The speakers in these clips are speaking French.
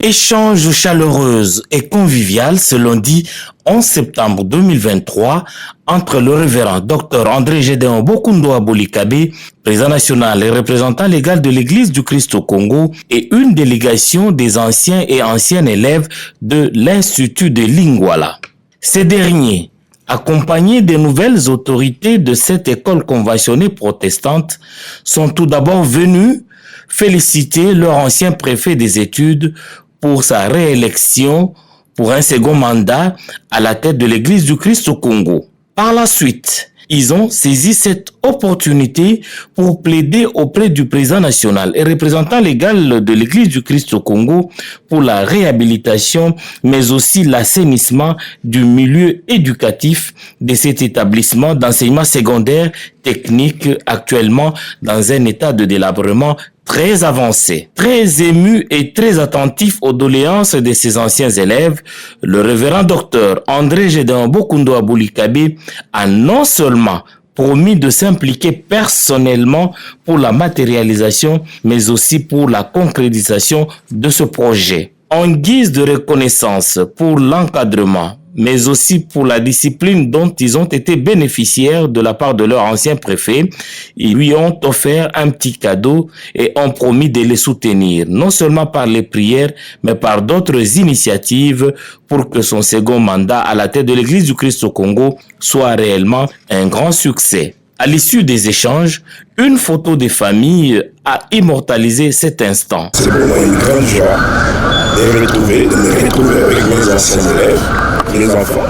Échange chaleureuse et convivial ce lundi 11 septembre 2023 entre le révérend Dr André Gédéon Bokoundoa Bolikabe, président national et représentant légal de l'Église du Christ au Congo, et une délégation des anciens et anciennes élèves de l'Institut de Lingwala. Ces derniers, accompagnés des nouvelles autorités de cette école conventionnée protestante, sont tout d'abord venus féliciter leur ancien préfet des études pour sa réélection pour un second mandat à la tête de l'Église du Christ au Congo. Par la suite, ils ont saisi cette opportunité pour plaider auprès du président national et représentant légal de l'Église du Christ au Congo pour la réhabilitation, mais aussi l'assainissement du milieu éducatif de cet établissement d'enseignement secondaire technique actuellement dans un état de délabrement très avancé. Très ému et très attentif aux doléances de ses anciens élèves, le révérend docteur André Gédéon Bokoundoa Bolikabe a non seulement promis de s'impliquer personnellement pour la matérialisation, mais aussi pour la concrétisation de ce projet. En guise de reconnaissance pour l'encadrement, mais aussi pour la discipline dont ils ont été bénéficiaires de la part de leur ancien préfet, ils lui ont offert un petit cadeau et ont promis de les soutenir, non seulement par les prières, mais par d'autres initiatives pour que son second mandat à la tête de l'Église du Christ au Congo soit réellement un grand succès. À l'issue des échanges, une photo des familles a immortalisé cet instant. C'est pour moi une grande joie de me retrouver avec mes anciens élèves, mes enfants,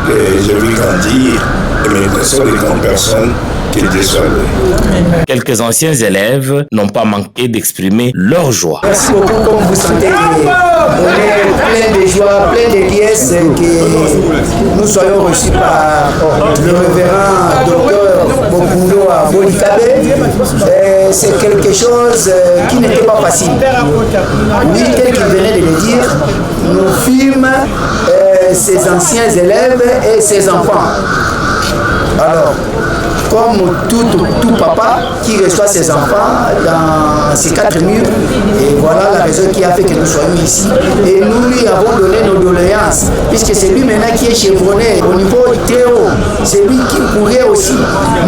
que j'ai vu grandir, et mes sont des grandes personnes qui étaient saluées. Quelques anciens élèves n'ont pas manqué d'exprimer leur joie. Merci beaucoup, comme vous sentez, on est plein de joie, plein de liesses, que nous soyons reçus par le révérend docteur Bokoundoa Bolikabe. C'est quelque chose qui n'était pas facile. Lui, tel qu'il venait de le dire, nous fîmes ses anciens élèves et ses enfants. Alors, comme tout papa qui reçoit ses enfants dans ces quatre murs, et voilà la raison qui a fait que nous soyons ici. Et nous lui avons donné nos doléances, puisque c'est lui maintenant qui est chevronné au niveau très haut. C'est lui qui pourrait aussi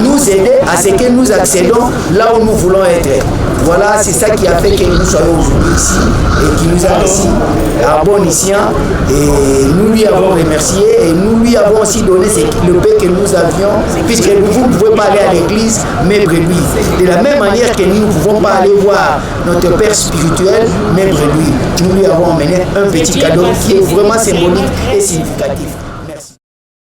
nous aider à ce que nous accédons là où nous voulons être. Voilà, c'est ça qui a fait que nous soyons aujourd'hui ici et qui nous a ici à bon escient. Et nous lui avons remercié et nous lui avons aussi donné le paix que nous avions, puisque vous ne pouvez pas aller à l'église, mais brebis. De la même manière que nous ne pouvons pas aller voir notre Père spirituel, mais brebis. Nous lui avons emmené un petit cadeau qui est vraiment symbolique et significatif.